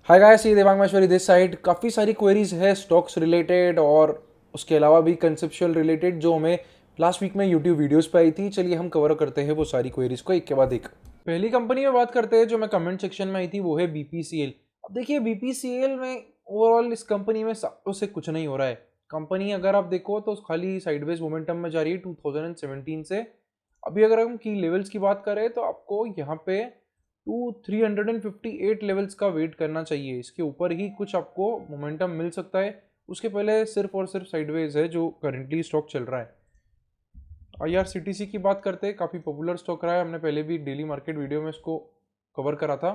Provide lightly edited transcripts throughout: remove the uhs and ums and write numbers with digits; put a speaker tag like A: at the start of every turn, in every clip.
A: Hi guys, ये Devang Maheshwari this side. काफ़ी सारी क्वेरीज है स्टॉक्स रिलेटेड और उसके अलावा भी कंसेप्चुअल रिलेटेड जो हमें लास्ट वीक में यूट्यूब वीडियोस पे आई थी। चलिए हम कवर करते हैं वो सारी क्वेरीज को एक के बाद एक। पहली कंपनी में बात करते हैं जो मैं कमेंट सेक्शन में आई थी, वो है बीपीसीएल। अब देखिए बीपीसीएल में ओवरऑल इस कंपनी में सालों से कुछ नहीं हो रहा है। कंपनी अगर आप देखो तो खाली साइडवेज मोमेंटम में जा रही है 2017 से। अभी अगर हम की लेवल्स की बात करें तो आपको यहाँ पे 358 लेवल्स का वेट करना चाहिए। इसके ऊपर ही कुछ आपको मोमेंटम मिल सकता है। उसके पहले सिर्फ और सिर्फ साइडवेज है जो करंटली स्टॉक चल रहा है। आईआरसीटीसी की बात करते हैं, काफ़ी पॉपुलर स्टॉक रहा है। हमने पहले भी डेली मार्केट वीडियो में इसको कवर करा था।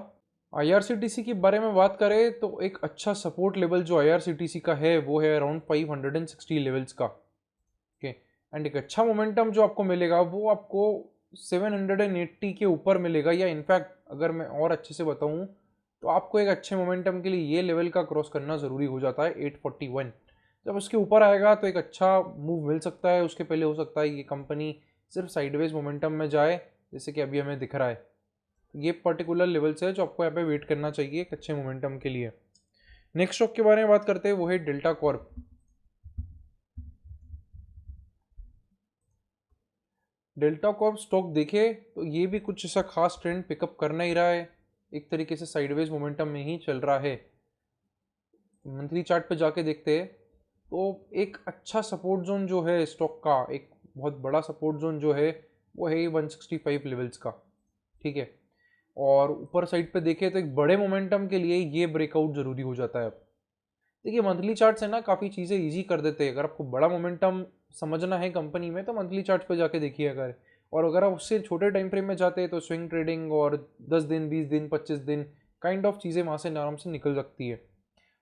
A: आईआरसीटीसी के बारे में बात करें तो एक अच्छा सपोर्ट लेवल जो आईआरसीटीसी का है वो है अराउंड 560 लेवल्स का। ओके, एंड एक अच्छा मोमेंटम जो आपको मिलेगा वो आपको 780 के ऊपर मिलेगा, या इनफैक्ट अगर मैं और अच्छे से बताऊं तो आपको एक अच्छे मोमेंटम के लिए ये लेवल का क्रॉस करना ज़रूरी हो जाता है 841। जब उसके ऊपर आएगा तो एक अच्छा मूव मिल सकता है। उसके पहले हो सकता है ये कंपनी सिर्फ साइडवेज मोमेंटम में जाए, जैसे कि अभी हमें दिख रहा है। ये पर्टिकुलर लेवल्स है जो आपको यहाँ पे वेट करना चाहिए एक अच्छे मोमेंटम के लिए। नेक्स्ट स्टॉक के बारे में बात करते हैं, वो है delta Corp. Delta Corp stock देखे तो ये भी कुछ ऐसा खास ट्रेंड पिकअप कर नहीं रहा है। एक तरीके से साइडवेज मोमेंटम में ही चल रहा है। मंथली चार्ट पे जाके देखते हैं तो एक अच्छा सपोर्ट जोन जो है स्टॉक का, एक बहुत बड़ा सपोर्ट जोन जो है वो है 165 लेवल्स का। ठीक है, और ऊपर साइड पे देखें तो एक बड़े मोमेंटम के लिए ये ब्रेकआउट जरूरी हो जाता है। अब देखिए मंथली चार्ट से ना काफ़ी चीज़ें इजी कर देते हैं। अगर आपको बड़ा मोमेंटम समझना है कंपनी में तो मंथली चार्ट पे जाके देखिए अगर। और अगर आप उससे छोटे टाइम फ्रेम में जाते हैं तो स्विंग ट्रेडिंग और 10 दिन 20 दिन 25 दिन काइंड ऑफ चीज़ें वहाँ से आराम से निकल सकती है।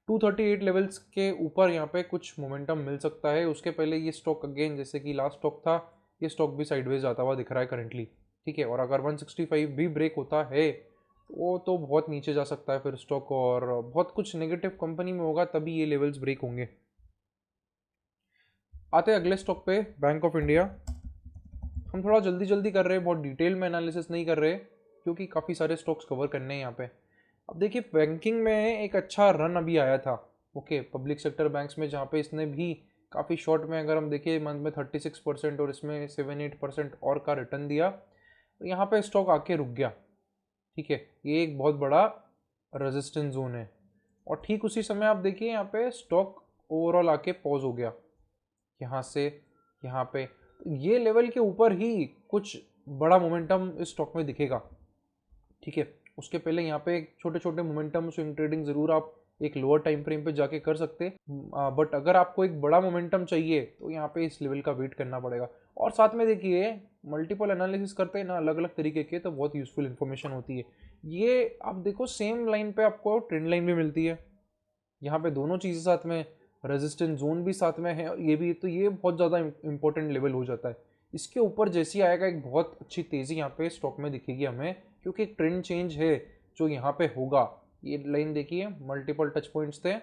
A: 238 लेवल्स के ऊपर यहाँ पे कुछ मोमेंटम मिल सकता है। उसके पहले ये स्टॉक अगेन जैसे कि लास्ट स्टॉक था, ये स्टॉक भी साइडवेज जाता हुआ दिख रहा है करंटली। ठीक है, और अगर 165 भी ब्रेक होता है वो तो बहुत नीचे जा सकता है फिर स्टॉक, और बहुत कुछ नेगेटिव कंपनी में होगा तभी ये लेवल्स ब्रेक होंगे। आते हैं अगले स्टॉक पे, बैंक ऑफ इंडिया। हम थोड़ा जल्दी जल्दी कर रहे हैं, बहुत डिटेल में एनालिसिस नहीं कर रहे क्योंकि काफ़ी सारे स्टॉक्स कवर करने हैं यहाँ पे। अब देखिए बैंकिंग में एक अच्छा रन अभी आया था। ओके, पब्लिक सेक्टर बैंक्स में जहाँ पे इसने भी काफ़ी शॉर्ट में अगर हम देखें मंथ में 36% और इसमें 7-8% और का रिटर्न दिया, तो यहाँ पे स्टॉक आके रुक गया। ठीक है, ये एक बहुत बड़ा रेजिस्टेंस जोन है। और ठीक उसी समय आप देखिए यहाँ पे स्टॉक ओवरऑल आके पॉज हो गया यहाँ से यहाँ पे। तो ये लेवल के ऊपर ही कुछ बड़ा मोमेंटम इस स्टॉक में दिखेगा। ठीक है, उसके पहले यहाँ पे छोटे छोटे मोमेंटम स्विंग ट्रेडिंग जरूर आप एक लोअर टाइम फ्रेम पे जाके कर सकते, बट अगर आपको एक बड़ा मोमेंटम चाहिए तो यहाँ पे इस लेवल का वेट करना पड़ेगा। और साथ में देखिए मल्टीपल एनालिसिस करते हैं ना अलग अलग तरीके के, तो बहुत यूजफुल इन्फॉर्मेशन होती है। ये आप देखो सेम लाइन पे आपको ट्रेंड लाइन भी मिलती है। यहाँ पे दोनों चीज़ें साथ में, रेजिस्टेंस जोन भी साथ में है और ये भी, तो ये बहुत ज़्यादा इंपॉर्टेंट लेवल हो जाता है। इसके ऊपर जैसे ही आएगा एक बहुत अच्छी तेज़ी यहाँ पे स्टॉक में दिखेगी हमें, क्योंकि एक ट्रेंड चेंज है जो यहाँ पे होगा। ये लाइन देखिए, मल्टीपल टच पॉइंट्स थे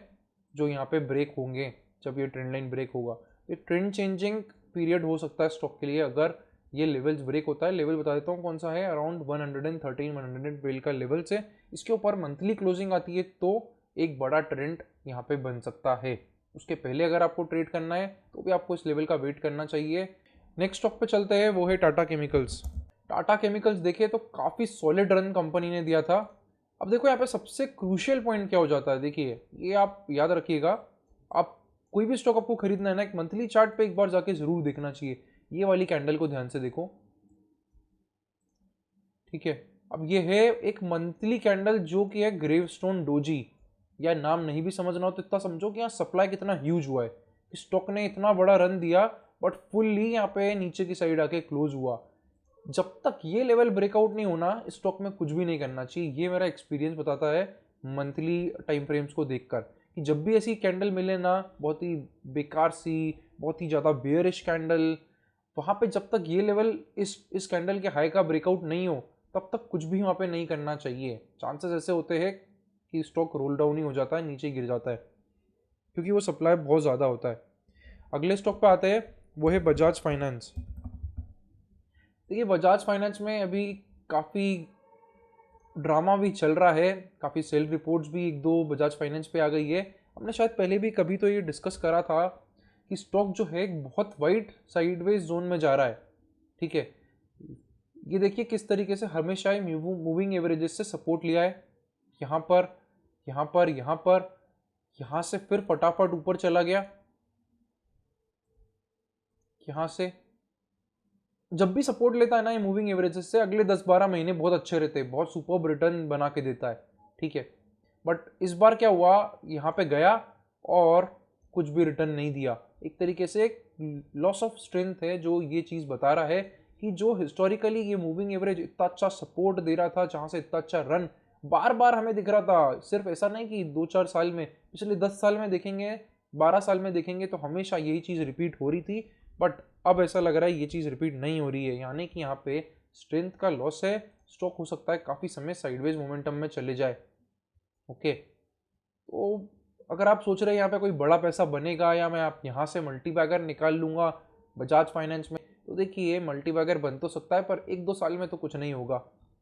A: जो यहाँ पे ब्रेक होंगे जब ये ट्रेंड लाइन ब्रेक होगा। ये ट्रेंड चेंजिंग पीरियड हो सकता है स्टॉक के लिए अगर ये लेवल्स ब्रेक होता है। लेवल बता देता हूँ कौन सा है, अराउंड 113-112 का लेवल से इसके ऊपर मंथली क्लोजिंग आती है तो एक बड़ा ट्रेंड यहाँ पे बन सकता है। उसके पहले अगर आपको ट्रेड करना है तो भी आपको इस लेवल का वेट करना चाहिए। नेक्स्ट स्टॉक पे चलते हैं, वो है टाटा केमिकल्स। टाटा केमिकल्स देखिए तो काफ़ी सॉलिड रन कंपनी ने दिया था। अब देखो यहाँ पे सबसे क्रूशियल पॉइंट क्या हो जाता है, देखिए ये आप याद रखिएगा। आप कोई भी स्टॉक आपको खरीदना है ना, एक मंथली चार्ट पे एक बार जाके जरूर देखना चाहिए। ये वाली कैंडल को ध्यान से देखो। ठीक है, अब ये है एक मंथली कैंडल जो कि है ग्रेवस्टोन डोजी। या नाम नहीं भी समझना हो तो इतना समझो कि यहाँ सप्लाई कितना ह्यूज हुआ है। स्टॉक ने इतना बड़ा रन दिया बट फुल्ली यहाँ पे नीचे की साइड आके क्लोज हुआ। जब तक ये लेवल ब्रेकआउट नहीं होना स्टॉक में कुछ भी नहीं करना चाहिए। ये मेरा एक्सपीरियंस बताता है मंथली टाइम फ्रेम्स को देखकर, कि जब भी ऐसी कैंडल मिले ना, बहुत ही बेकार सी, बहुत ही ज़्यादा बेयरिश कैंडल, वहाँ पे जब तक ये लेवल इस कैंडल के हाई का ब्रेकआउट नहीं हो तब तक कुछ भी वहाँ पे नहीं करना चाहिए। चांसेस ऐसे होते हैं कि स्टॉक रोल डाउन ही हो जाता है, नीचे गिर जाता है, क्योंकि वो सप्लाई बहुत ज़्यादा होता है। अगले स्टॉक पे आते हैं, वो है बजाज फाइनेंस। देखिए बजाज फाइनेंस में अभी काफ़ी ड्रामा भी चल रहा है, काफ़ी सेल रिपोर्ट्स भी एक दो बजाज फाइनेंस पे आ गई है। हमने शायद पहले भी कभी तो ये डिस्कस करा था कि स्टॉक जो है एक बहुत वाइड साइडवेज जोन में जा रहा है। ठीक है, ये देखिए किस तरीके से हमेशा ही मूविंग एवरेजेस से सपोर्ट लिया है, यहाँ पर, यहाँ पर, यहाँ पर, यहाँ से फिर फटाफट ऊपर चला गया, यहाँ से। जब भी सपोर्ट लेता है ना ये मूविंग एवरेजेस से, अगले 10-12 महीने बहुत अच्छे रहते हैं, बहुत सुपर रिटर्न बना के देता है। ठीक है, बट इस बार क्या हुआ, यहाँ पे गया और कुछ भी रिटर्न नहीं दिया। एक तरीके से एक लॉस ऑफ स्ट्रेंथ है जो ये चीज़ बता रहा है कि जो हिस्टोरिकली ये मूविंग एवरेज इतना अच्छा सपोर्ट दे रहा था, जहाँ से इतना अच्छा रन बार बार हमें दिख रहा था, सिर्फ ऐसा नहीं कि 2-4 साल में, पिछले 10 साल में देखेंगे, 12 साल में देखेंगे तो हमेशा यही चीज़ रिपीट हो रही थी। बट अब ऐसा लग रहा है ये चीज़ रिपीट नहीं हो रही है, यानी कि यहाँ पे स्ट्रेंथ का लॉस है। स्टॉक हो सकता है काफ़ी समय साइडवेज मोमेंटम में चले जाए। ओके, तो अगर आप सोच रहे हैं यहाँ पे कोई बड़ा पैसा बनेगा या मैं आप यहाँ से मल्टीबैगर निकाल लूँगा बजाज फाइनेंस में, तो देखिए मल्टीबैगर बन तो सकता है पर 1-2 साल में तो कुछ नहीं होगा।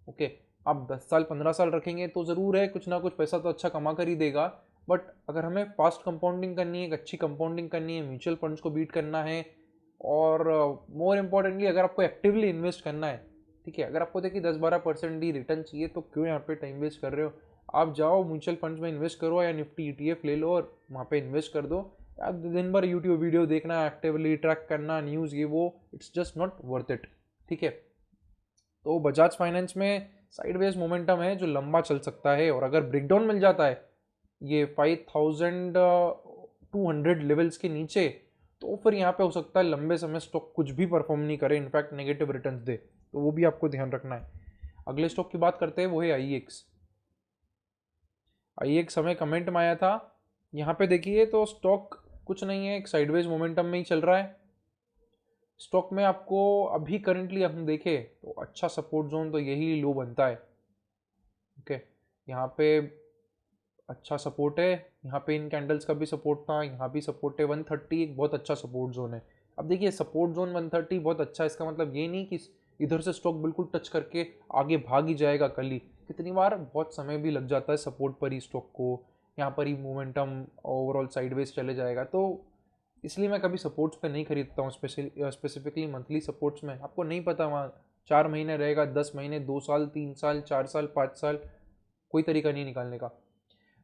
A: ओके, आप 10 साल 15 साल रखेंगे तो ज़रूर है कुछ ना कुछ पैसा तो अच्छा कमा कर ही देगा। बट अगर हमें फास्ट कंपाउंडिंग करनी है, एक अच्छी कंपाउंडिंग करनी है, म्यूचुअल फंड्स को बीट करना है, और मोर इम्पोर्टेंटली अगर आपको एक्टिवली इन्वेस्ट करना है, ठीक है, अगर आपको देखिए 10-12% ही रिटर्न चाहिए तो क्यों यहाँ पे टाइम वेस्ट कर रहे हो। आप जाओ म्यूचुअल फंड्स में इन्वेस्ट करो या निफ्टी ETF ले लो और वहाँ पे इन्वेस्ट कर दो। यार दिन भर यूट्यूब वीडियो देखना, एक्टिवली ट्रैक करना न्यूज़ ये वो, it's just not worth it. ठीक है, तो बजाज फाइनेंस में साइडवेज मोमेंटम है जो लंबा चल सकता है, और अगर ब्रेकडाउन मिल जाता है ये 5200 लेवल्स के नीचे, तो फिर यहाँ पे हो सकता है लंबे समय स्टॉक कुछ भी परफॉर्म नहीं करे, इनफैक्ट नेगेटिव रिटर्न्स दे, तो वो भी आपको ध्यान रखना है। अगले स्टॉक की बात करते हैं, वो है IEX हमें कमेंट में आया था। यहाँ पे देखिए तो स्टॉक कुछ नहीं है, एक साइडवेज मोमेंटम में ही चल रहा है। स्टॉक में आपको अभी करंटली हम देखें तो अच्छा सपोर्ट जोन तो यही लो बनता है। ओके, यहाँ पे अच्छा सपोर्ट है, यहाँ पे इन कैंडल्स का भी सपोर्ट था, यहाँ भी सपोर्ट है। 130 एक बहुत अच्छा सपोर्ट जोन है। अब देखिए सपोर्ट जोन 130 बहुत अच्छा है, इसका मतलब ये नहीं कि इधर से स्टॉक बिल्कुल टच करके आगे भाग ही जाएगा कल ही। कितनी बार बहुत समय भी लग जाता है सपोर्ट पर ही स्टॉक को, यहाँ पर ही मोमेंटम ओवरऑल साइडवेज चले जाएगा। तो इसलिए मैं कभी सपोर्ट्स पे नहीं खरीदता हूँ, स्पेसिफिकली मंथली सपोर्ट्स में। आपको नहीं पता वहाँ 4 महीने रहेगा, 10 महीने, 2 साल, 3 साल, 4 साल, 5 साल, कोई तरीका नहीं निकालने का।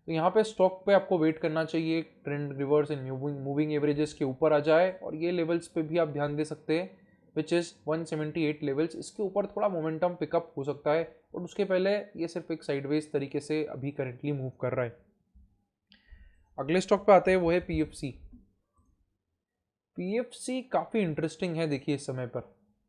A: तो यहाँ पे स्टॉक पे आपको वेट करना चाहिए, trend reverse in moving averages के ऊपर आ जाए, और ये लेवल्स पे भी आप ध्यान दे सकते हैं, विच इज़ 178 लेवल्स। इसके ऊपर थोड़ा मोमेंटम पिकअप हो सकता है, और उसके पहले ये सिर्फ एक साइडवेज तरीके से अभी करेंटली मूव कर रहा है। अगले स्टॉक पे आते हैं, वो है PFC काफ़ी इंटरेस्टिंग है। देखिए इस समय पर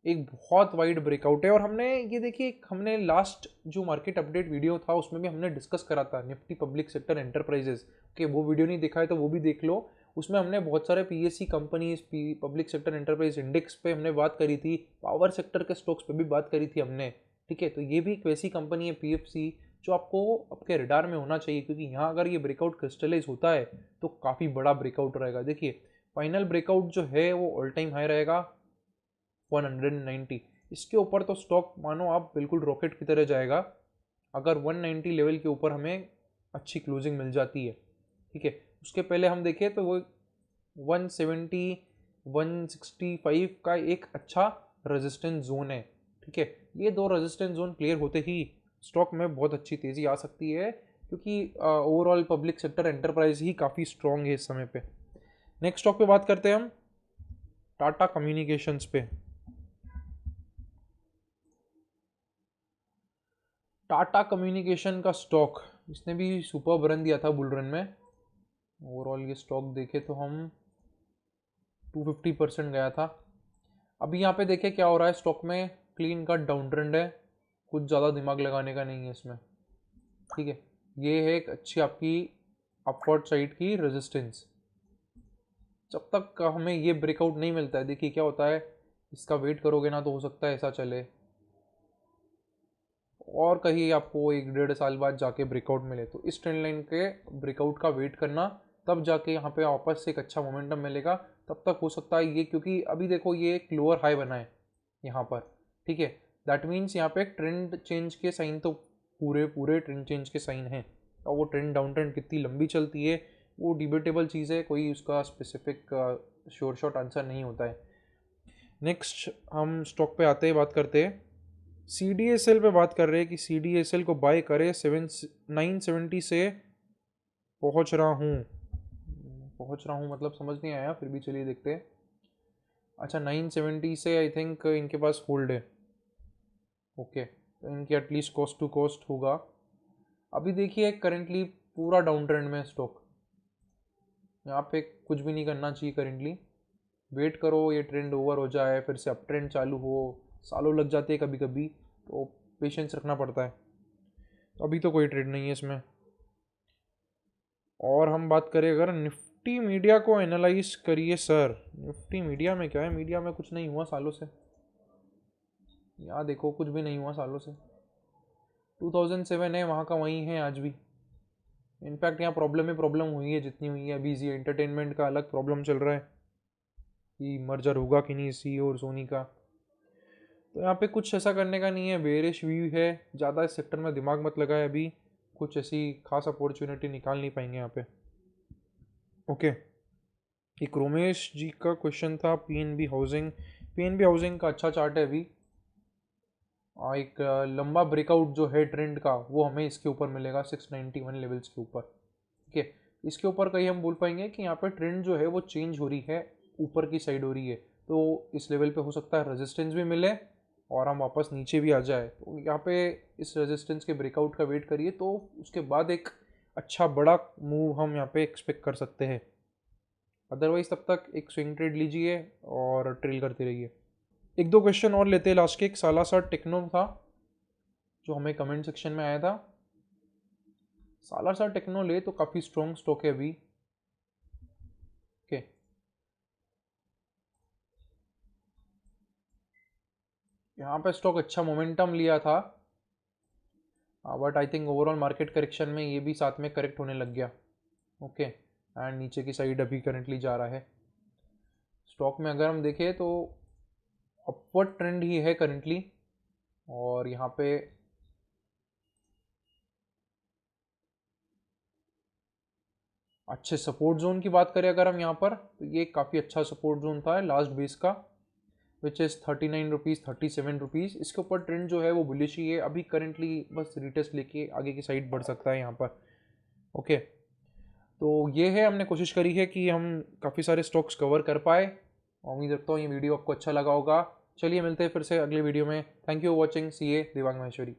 A: एक बहुत वाइड ब्रेकआउट है, और हमने ये देखिए हमने लास्ट जो मार्केट अपडेट वीडियो था उसमें भी हमने डिस्कस करा था निफ्टी पब्लिक सेक्टर एंटरप्राइजेस के। वो वीडियो नहीं देखा है तो वो भी देख लो, उसमें हमने बहुत सारे PSC companies, public sector enterprise index पे हमने बात करी थी, पावर सेक्टर के स्टॉक्स पे भी बात करी थी हमने। ठीक है, तो ये भी एक वैसी कंपनी है PFC जो आपको आपके रडार में होना चाहिए, क्योंकि यहाँ अगर ये ब्रेकआउट क्रिस्टलाइज होता है तो काफ़ी बड़ा ब्रेकआउट रहेगा। देखिए फाइनल ब्रेकआउट जो है वो ऑल टाइम हाई रहेगा 190। इसके ऊपर तो स्टॉक मानो आप बिल्कुल रॉकेट की तरह जाएगा, अगर 190 लेवल के ऊपर हमें अच्छी क्लोजिंग मिल जाती है। ठीक है, उसके पहले हम देखें तो वो 170 165 का एक अच्छा रेजिस्टेंस जोन है। ठीक है, ये दो रेजिस्टेंस जोन क्लियर होते ही स्टॉक में बहुत अच्छी तेज़ी आ सकती है, क्योंकि ओवरऑल पब्लिक सेक्टर एंटरप्राइज ही काफ़ी स्ट्रॉन्ग है इस समय पे। नेक्स्ट स्टॉक पे बात करते हैं हम, टाटा कम्युनिकेशंस पे। टाटा कम्युनिकेशन का स्टॉक, इसने भी सुपर रन दिया था बुल रन में। ओवरऑल ये स्टॉक देखे तो हम 250% गया था। अभी यहाँ पे देखे क्या हो रहा है स्टॉक में, क्लीन कट डाउन ट्रेंड है, कुछ ज़्यादा दिमाग लगाने का नहीं है इसमें। ठीक है, ये है एक अच्छी आपकी अपवर्ड साइड की रेजिस्टेंस। जब तक हमें ये ब्रेकआउट नहीं मिलता है, देखिए क्या होता है, इसका वेट करोगे ना तो हो सकता है ऐसा चले और कहीं आपको 1-1.5 साल बाद जाके ब्रेकआउट मिले। तो इस ट्रेंड लाइन के ब्रेकआउट का वेट करना, तब जाके यहाँ पे वापस से एक अच्छा मोमेंटम मिलेगा। तब तक हो सकता है ये, क्योंकि अभी देखो ये एक लोअर हाई बना है यहाँ पर। ठीक है, दैट मीन्स यहाँ पे एक ट्रेंड चेंज के साइन तो पूरे पूरे ट्रेंड चेंज के साइन हैं। और वो ट्रेंड डाउन ट्रेंड कितनी लंबी चलती है वो डिबेटेबल चीज़ है, कोई उसका स्पेसिफिक श्योर शॉट आंसर नहीं होता है। नेक्स्ट हम स्टॉक पे आते हैं, बात करते हैं CDSL पे। बात कर रहे हैं कि CDSL को बाय करे 970 से पहुंच रहा हूँ मतलब समझ नहीं आया, फिर भी चलिए देखते हैं। अच्छा 970 से आई थिंक इनके पास होल्ड है। ओके, तो इनकी एटलीस्ट कॉस्ट टू कॉस्ट होगा। अभी देखिए करेंटली पूरा डाउन ट्रेंड में स्टॉक, यहाँ पे कुछ भी नहीं करना चाहिए करेंटली। वेट करो ये ट्रेंड ओवर हो जाए, फिर से अप ट्रेंड चालू हो, सालों लग जाते हैं कभी कभी, तो पेशेंस रखना पड़ता है। तो अभी तो कोई ट्रेड नहीं है इसमें। और हम बात करें अगर निफ्टी मीडिया को एनालाइज करिए सर। निफ्टी मीडिया में क्या है, मीडिया में कुछ नहीं हुआ सालों से, यहाँ देखो कुछ भी नहीं हुआ सालों से। 2007 है वहाँ का वहीं है आज भी। इनफैक्ट यहाँ प्रॉब्लम ही प्रॉब्लम हुई है जितनी हुई है। अभी जी एंटरटेनमेंट का अलग प्रॉब्लम चल रहा है कि मर्जर होगा कि नहीं सी और सोनी का। तो यहाँ पे कुछ ऐसा करने का नहीं है, बेरिश व्यू है, ज़्यादा इस सेक्टर में दिमाग मत लगाए, अभी कुछ ऐसी खास अपॉर्चुनिटी निकाल नहीं पाएंगे यहाँ पे। ओके, एक रोमेश जी का क्वेश्चन था PNB हाउसिंग। PNB हाउसिंग का अच्छा चार्ट है अभी, एक लंबा ब्रेकआउट जो है ट्रेंड का वो हमें इसके ऊपर मिलेगा 691 लेवल्स के ऊपर। ठीक है, इसके ऊपर कहीं हम बोल पाएंगे कि यहाँ पर ट्रेंड जो है वो चेंज हो रही है, ऊपर की साइड हो रही है। तो इस लेवल पे हो सकता है रेजिस्टेंस भी मिले और हम वापस नीचे भी आ जाए। तो यहाँ पे इस रेजिस्टेंस के ब्रेकआउट का वेट करिए, तो उसके बाद एक अच्छा बड़ा मूव हम यहाँ पे एक्सपेक्ट कर सकते हैं। अदरवाइज तब तक एक स्विंग ट्रेड लीजिए और ट्रेल करते रहिए। एक दो क्वेश्चन और लेते हैं लास्ट के। एक सालासर टेक्नो था जो हमें कमेंट सेक्शन में आया था। सालासर टेक्नो ले तो काफ़ी स्ट्रॉन्ग स्टॉक है अभी। ओके, यहाँ पे स्टॉक अच्छा मोमेंटम लिया था, but I think overall market correction में ये भी साथ में करेक्ट होने लग गया। ओके, एंड नीचे की साइड अभी करंटली जा रहा है। स्टॉक में अगर हम देखें तो अपवर्ड ट्रेंड ही है करंटली, और यहाँ पे अच्छे सपोर्ट जोन की बात करें अगर हम यहाँ पर, तो ये काफ़ी अच्छा सपोर्ट जोन था लास्ट बेस का, विच इज़ 39 रुपीज़ 37 रुपीज़। इसके ऊपर ट्रेंड जो है वो बुलिश ही है अभी करंटली, बस रिटेस्ट लेके आगे की साइड बढ़ सकता है यहाँ पर। ओके, तो ये है, हमने कोशिश करी है कि हम काफ़ी सारे स्टॉक्स कवर कर पाए। उम्मीद रखता हूँ ये वीडियो आपको अच्छा लगा होगा। चलिए मिलते हैं फिर से अगले वीडियो में। Thank you for watching. C A Devang Maheshwari.